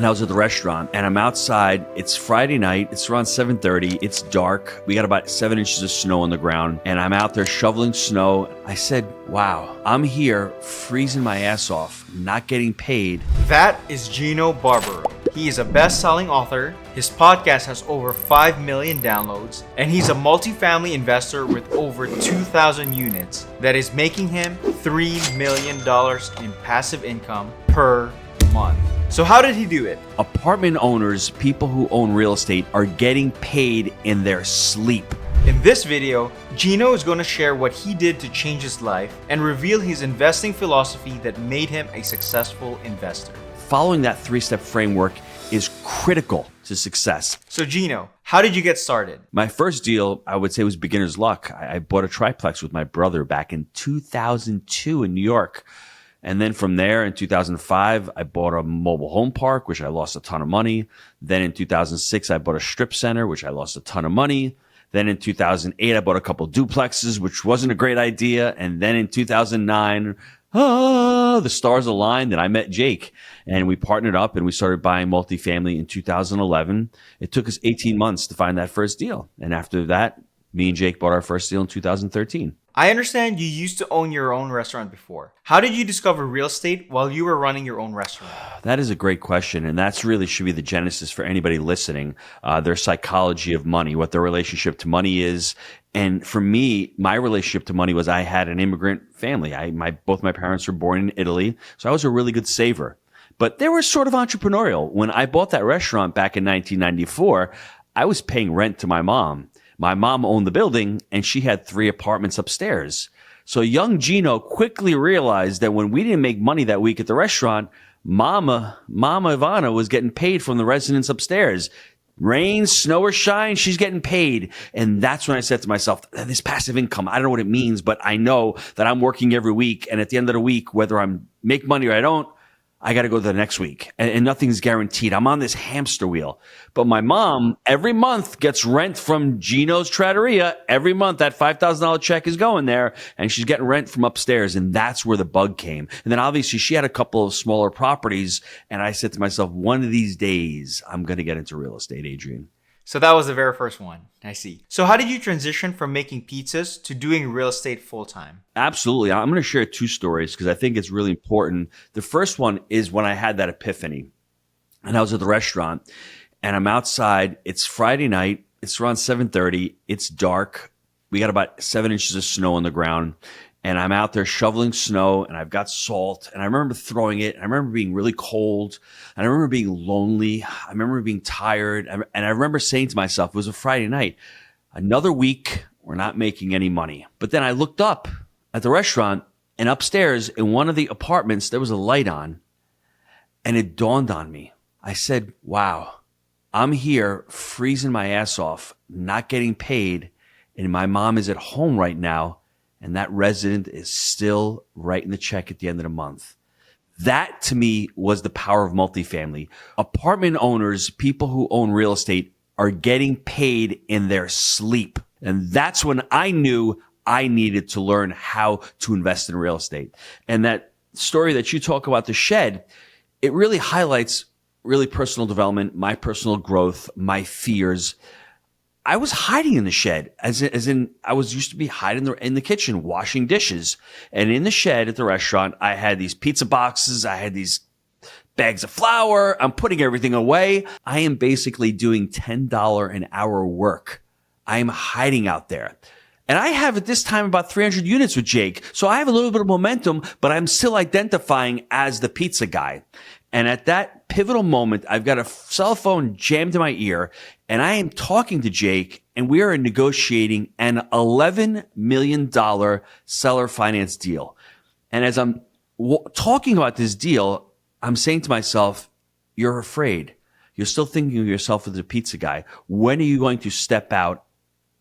And I was at the restaurant and I'm outside. It's Friday night. It's around 7:30. It's dark. We got about 7 inches of snow on the ground and I'm out there shoveling snow. I said, wow, I'm here freezing my ass off, not getting paid. That is Gino Barbaro. He is a best-selling author. His podcast has over 5 million downloads, and he's a multifamily investor with over 2,000 units that is making him $3 million in passive income per month. So how did he do it? Apartment owners, people who own real estate, are getting paid in their sleep. In this video, Gino is going to share what he did to change his life and reveal his investing philosophy that made him a successful investor. Following that 3-step framework is critical to success. So Gino, how did you get started? My first deal, I would say, was beginner's luck. I bought a triplex with my brother back in 2002 in New York. And then from there, in 2005, I bought a mobile home park, which I lost a ton of money. Then in 2006, I bought a strip center, which I lost a ton of money. Then in 2008, I bought a couple duplexes, which wasn't a great idea. And then in 2009, the stars aligned and I met Jake and we partnered up and we started buying multifamily in 2011. It took us 18 months to find that first deal. And after that, me and Jake bought our first deal in 2013. I understand you used to own your own restaurant before. How did you discover real estate while you were running your own restaurant? That is a great question. And that's really should be the genesis for anybody listening. Their psychology of money, what their relationship to money is. And for me, my relationship to money was I had an immigrant family. Both my parents were born in Italy. So I was a really good saver. But they were sort of entrepreneurial. When I bought that restaurant back in 1994, I was paying rent to my mom. My mom owned the building and she had 3 apartments upstairs. So young Gino quickly realized that when we didn't make money that week at the restaurant, Mama Ivana was getting paid from the residents upstairs. Rain, snow or shine, she's getting paid. And that's when I said to myself, this passive income, I don't know what it means, but I know that I'm working every week. And at the end of the week, whether I'm make money or I don't, I got to go to the next week and nothing's guaranteed. I'm on this hamster wheel. But my mom every month gets rent from Gino's Trattoria. Every month that $5,000 check is going there and she's getting rent from upstairs. And that's where the bug came. And then obviously she had a couple of smaller properties. And I said to myself, one of these days I'm going to get into real estate, Adrian. So that was the very first one. I see. So how did you transition from making pizzas to doing real estate full time? Absolutely. I'm going to share 2 stories because I think it's really important. The first one is when I had that epiphany and I was at the restaurant and I'm outside. It's Friday night. It's around 7:30. It's dark. We got about 7 inches of snow on the ground. And I'm out there shoveling snow and I've got salt and I remember throwing it. And I remember being really cold and I remember being lonely. I remember being tired. And I remember saying to myself, it was a Friday night, another week, we're not making any money. But then I looked up at the restaurant and upstairs in one of the apartments, there was a light on and it dawned on me. I said, wow, I'm here freezing my ass off, not getting paid. And my mom is at home right now. And that resident is still writing the check at the end of the month. That to me was the power of multifamily. Apartment owners, people who own real estate, are getting paid in their sleep. And that's when I knew I needed to learn how to invest in real estate. And that story that you talk about, the shed, it really highlights really personal development, my personal growth, my fears. I was hiding in the shed, as in I was used to be hiding in the kitchen, washing dishes. And in the shed at the restaurant, I had these pizza boxes. I had these bags of flour. I'm putting everything away. I am basically doing $10 an hour work. I am hiding out there. And I have at this time about 300 units with Jake. So I have a little bit of momentum, but I'm still identifying as the pizza guy. And at that pivotal moment, I've got a cell phone jammed to my ear and I am talking to Jake and we are negotiating an $11 million seller finance deal. And as I'm talking about this deal, I'm saying to myself, you're afraid. You're still thinking of yourself as a pizza guy. When are you going to step out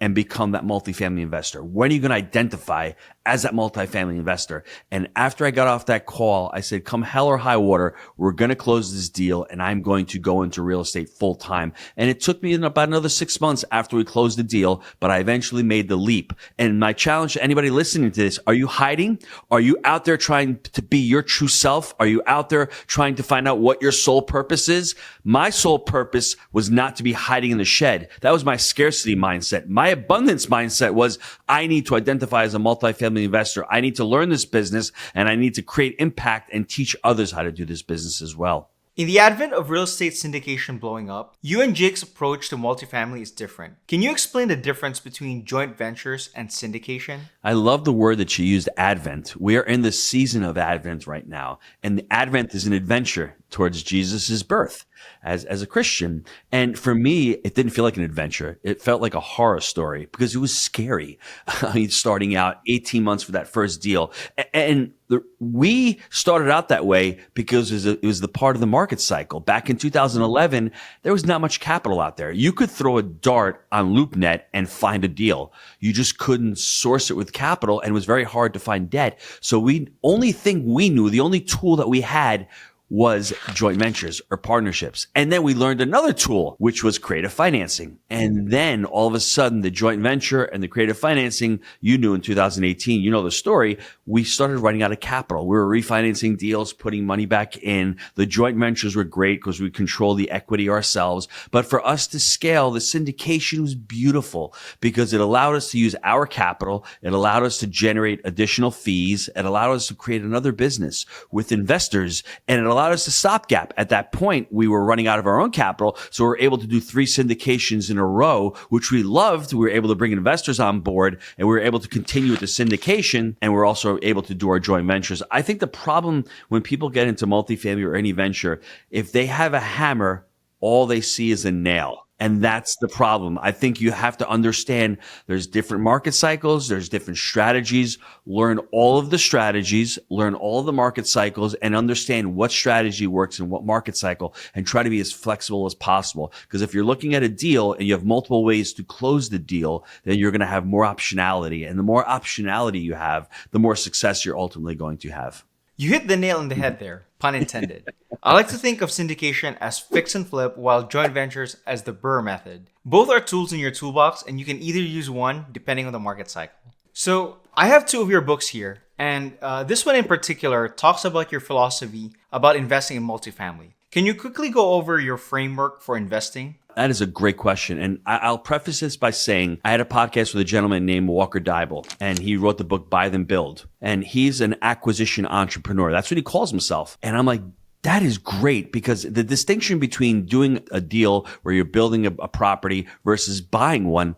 and become that multifamily investor? When are you going to identify as that multifamily investor? And after I got off that call, I said, come hell or high water, we're going to close this deal and I'm going to go into real estate full time. And it took me about another 6 months after we closed the deal, but I eventually made the leap. And my challenge to anybody listening to this, are you hiding? Are you out there trying to be your true self? Are you out there trying to find out what your sole purpose is? My sole purpose was not to be hiding in the shed. That was my scarcity mindset. My abundance mindset was I need to identify as a multifamily investor. I need to learn this business and I need to create impact and teach others how to do this business as well. In the advent of real estate syndication blowing up, you and Jake's approach to multifamily is different. Can you explain the difference between joint ventures and syndication? I love the word that you used, advent. We are in the season of advent right now. And the advent is an adventure towards Jesus' birth as a Christian. And for me, it didn't feel like an adventure. It felt like a horror story because it was scary. I mean, starting out 18 months for that first deal. And we started out that way because it was the part of the market cycle. Back in 2011, there was not much capital out there. You could throw a dart on LoopNet and find a deal. You just couldn't source it with capital, and it was very hard to find debt. So the only thing we knew, the only tool that we had was joint ventures or partnerships. And then we learned another tool, which was creative financing. And then all of a sudden, the joint venture and the creative financing, you knew in 2018, you know the story, we started running out of capital. We were refinancing deals, putting money back in. The joint ventures were great because we control the equity ourselves. But for us to scale, the syndication was beautiful because it allowed us to use our capital. It allowed us to generate additional fees. It allowed us to create another business with investors, and it allowed us to stopgap. At that point, we were running out of our own capital, so we were able to do 3 syndications in a row, which we loved. We were able to bring investors on board, and we were able to continue with the syndication, and we're also able to do our joint ventures. I think the problem when people get into multifamily or any venture, if they have a hammer, all they see is a nail. And that's the problem. I think you have to understand there's different market cycles, there's different strategies. Learn all of the strategies, learn all of the market cycles, and understand what strategy works in what market cycle, and try to be as flexible as possible. Because if you're looking at a deal and you have multiple ways to close the deal, then you're going to have more optionality. And the more optionality you have, the more success you're ultimately going to have. You hit the nail on the head there, pun intended. I like to think of syndication as fix and flip, while joint ventures as the Burr method. Both are tools in your toolbox, and you can either use one depending on the market cycle. So I have 2 of your books here, and this one in particular talks about your philosophy about investing in multifamily. Can you quickly go over your framework for investing? That is a great question. And I'll preface this by saying I had a podcast with a gentleman named Walker Dybel, and he wrote the book Buy Then Build. And he's an acquisition entrepreneur. That's what he calls himself. And I'm like, that is great, because the distinction between doing a deal where you're building a property versus buying one,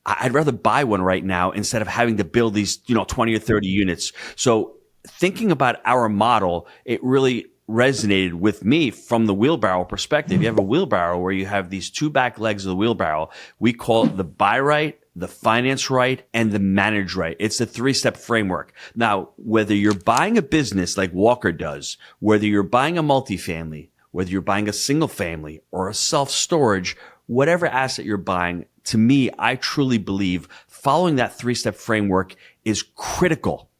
I'd rather buy one right now instead of having to build these, 20 or 30 units. So thinking about our model, it really resonated with me from the wheelbarrow perspective. You have a wheelbarrow where you have these 2 back legs of the wheelbarrow. We call it the buy right, the finance right, and the manage right. It's a 3-step framework. Now, whether you're buying a business like Walker does, whether you're buying a multifamily, whether you're buying a single family or a self-storage, whatever asset you're buying, to me, I truly believe following that 3-step framework is critical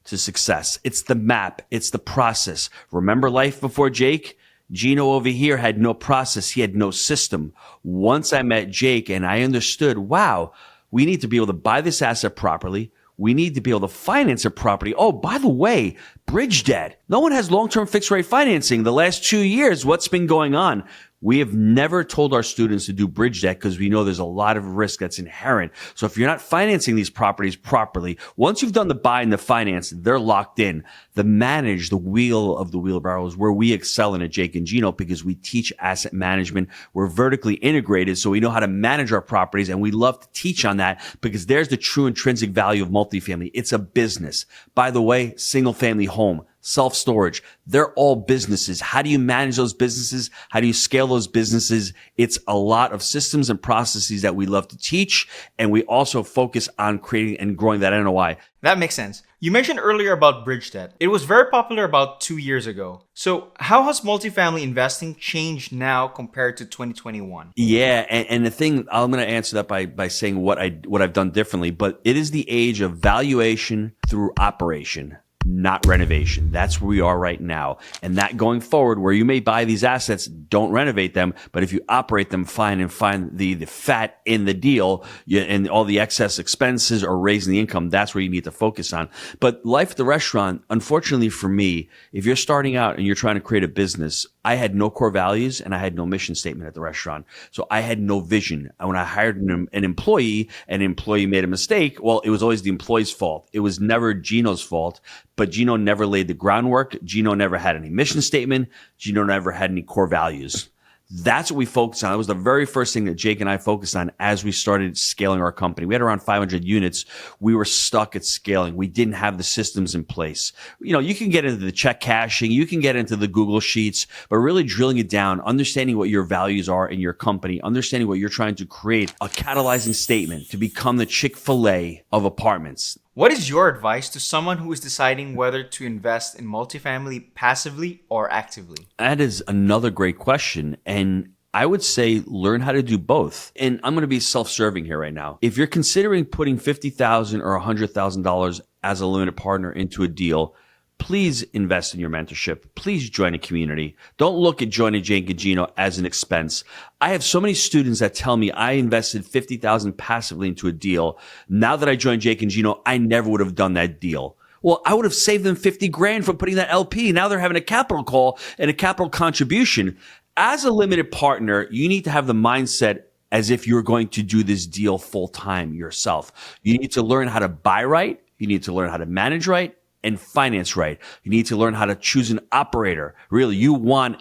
to success. It's the map. It's the process. Remember life before Jake? Gino over here had no process. He had no system. Once I met Jake and I understood, wow, we need to be able to buy this asset properly. We need to be able to finance it properly. Oh, by the way, bridge debt. No one has long-term fixed rate financing. The last 2 years, what's been going on? We have never told our students to do bridge debt because we know there's a lot of risk that's inherent. So if you're not financing these properties properly, once you've done the buy and the finance, they're locked in. The manage, the wheel of the wheelbarrow is where we excel in at Jake and Gino, because we teach asset management. We're vertically integrated, so we know how to manage our properties, and we love to teach on that because there's the true intrinsic value of multifamily. It's a business. By the way, single family home, self-storage. They're all businesses. How do you manage those businesses? How do you scale those businesses? It's a lot of systems and processes that we love to teach. And we also focus on creating and growing that NOI. That makes sense. You mentioned earlier about bridge debt. It was very popular about 2 years ago. So how has multifamily investing changed now compared to 2021? Yeah, and the thing, I'm going to answer that by saying what I've done differently, but it is the age of valuation through operation, not renovation. That's where we are right now. And that going forward, where you may buy these assets, don't renovate them, but if you operate them fine and find the fat in the deal and all the excess expenses or raising the income, that's where you need to focus on. But life at the restaurant, unfortunately for me, if you're starting out and you're trying to create a business, I had no core values and I had no mission statement at the restaurant. So I had no vision. And when I hired an employee and an employee made a mistake, well, it was always the employee's fault. It was never Gino's fault, but Gino never laid the groundwork. Gino never had any mission statement. Gino never had any core values. That's what we focused on. It was the very first thing that Jake and I focused on as we started scaling our company. We had around 500 units. We were stuck at scaling. We didn't have the systems in place. You know, you can get into the check cashing, you can get into the Google Sheets, but really drilling it down, understanding what your values are in your company, understanding what you're trying to create, a catalyzing statement to become the Chick-fil-A of apartments. What is your advice to someone who is deciding whether to invest in multifamily passively or actively? That is another great question. And I would say learn how to do both. And I'm going to be self-serving here right now. If you're considering putting $50,000 or $100,000 as a limited partner into a deal, please invest in your mentorship. Please join a community. Don't look at joining Jake and Gino as an expense. I have so many students that tell me I invested $50,000 passively into a deal. Now that I joined Jake and Gino, I never would have done that deal. Well, I would have saved them 50 grand for putting that LP. Now they're having a capital call and a capital contribution. As a limited partner, you need to have the mindset as if you're going to do this deal full time yourself. You need to learn how to buy right. You need to learn how to manage right and finance right. You need to learn how to choose an operator. Really, you want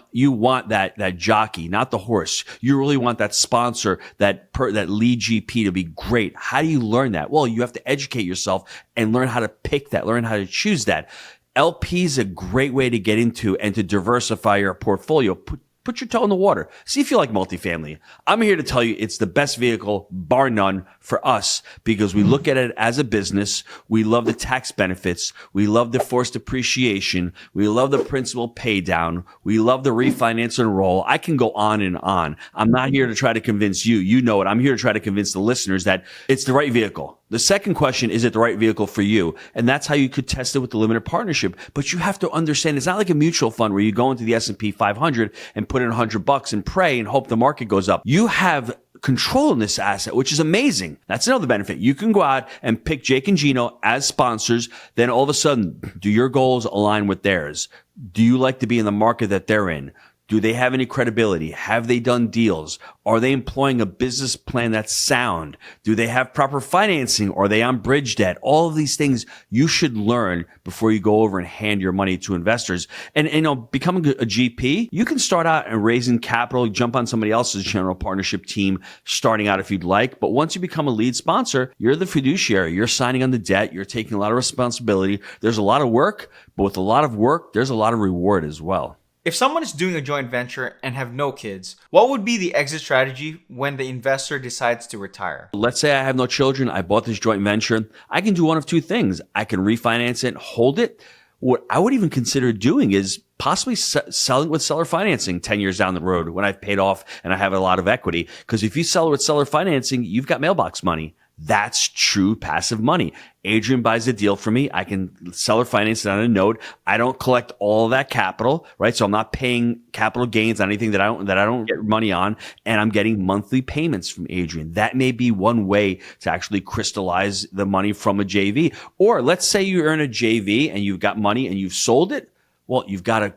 that jockey, not the horse. You really want that sponsor, that lead GP to be great. How do you learn that? Well, you have to educate yourself and learn how to pick that, learn how to choose that. LP is a great way to get into and to diversify your portfolio. Put your toe in the water. See if you like multifamily. I'm here to tell you it's the best vehicle, bar none, for us because we look at it as a business. We love the tax benefits. We love the forced appreciation. We love the principal pay down. We love the refinance and roll. I can go on and on. I'm not here to try to convince you. You know it. I'm here to try to convince the listeners that it's the right vehicle. The second question, is it the right vehicle for you? And that's how you could test it with the limited partnership. But you have to understand it's not like a mutual fund where you go into the S&P 500 and put in $100 and pray and hope the market goes up. You have control in this asset, which is amazing. That's another benefit. You can go out and pick Jake and Gino as sponsors. Then all of a sudden, do your goals align with theirs? Do you like to be in the market that they're in? Do they have any credibility? Have they done deals? Are they employing a business plan that's sound? Do they have proper financing? Are they on bridge debt? All of these things you should learn before you go over and hand your money to investors. And becoming a GP, you can start out and raising capital, jump on somebody else's general partnership team, starting out if you'd like. But once you become a lead sponsor, you're the fiduciary. You're signing on the debt. You're taking a lot of responsibility. There's a lot of work, but with a lot of work, there's a lot of reward as well. If someone is doing a joint venture and have no kids, what would be the exit strategy when the investor decides to retire? Let's say I have no children. I bought this joint venture. I can do one of two things. I can refinance it, hold it. What I would even consider doing is possibly selling with seller financing 10 years down the road when I've paid off and I have a lot of equity. Because if you sell with seller financing, you've got mailbox money. That's true passive money. Adrian buys a deal for me. I can seller finance it on a note. I don't collect all of that capital, right? So I'm not paying capital gains on anything that I don't get money on, and I'm getting monthly payments from Adrian. That may be one way to actually crystallize the money from a JV. Or let's say you earn a JV and you've got money and you've sold it. Well, you've got a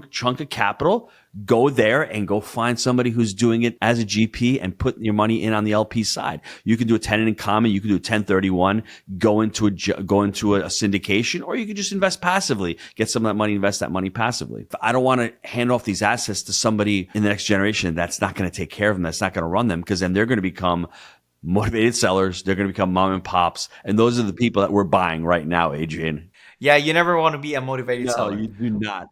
chunk of capital. Go there and go find somebody who's doing it as a GP and put your money in on the LP side. You can do a tenant in common. You can do a 1031, go into a syndication, or you can just invest passively, get some of that money, invest that money passively. I don't want to hand off these assets to somebody in the next generation that's not going to take care of them, that's not going to run them, because then they're going to become motivated sellers. They're going to become mom and pops. And those are the people that we're buying right now, Adrian. Yeah, you never want to be a motivated No, seller. you do not.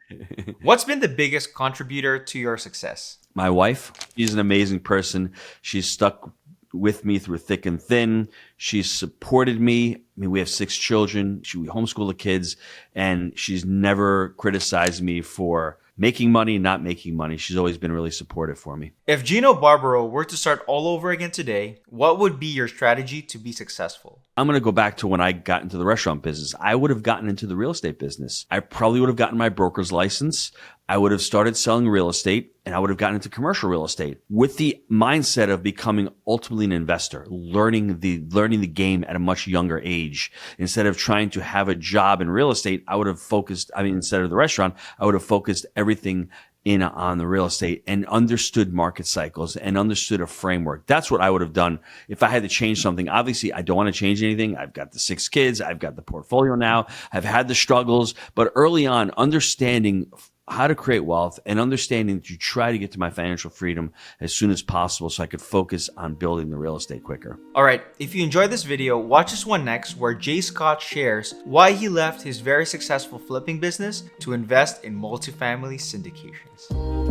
What's been the biggest contributor to your success? My wife, she's an amazing person. She's stuck with me through thick and thin. She's supported me. I mean, we have 6 children. We homeschool the kids, and she's never criticized me for making money, not making money. She's always been really supportive for me. If Gino Barbaro were to start all over again today, what would be your strategy to be successful? I'm going to go back to when I got into the restaurant business. I would have gotten into the real estate business. I probably would have gotten my broker's license. I would have started selling real estate, and I would have gotten into commercial real estate with the mindset of becoming ultimately an investor, learning the game at a much younger age. Instead of trying to have a job in real estate, I would have focused, instead of the restaurant, I would have focused everything in on the real estate and understood market cycles and understood a framework. That's what I would have done if I had to change something. Obviously, I don't want to change anything. I've got the 6 kids. I've got the portfolio now. I've had the struggles, but early on, understanding how to create wealth and understanding to try to get to my financial freedom as soon as possible so I could focus on building the real estate quicker. All right, if you enjoyed this video, watch this one next where Jay Scott shares why he left his very successful flipping business to invest in multifamily syndications.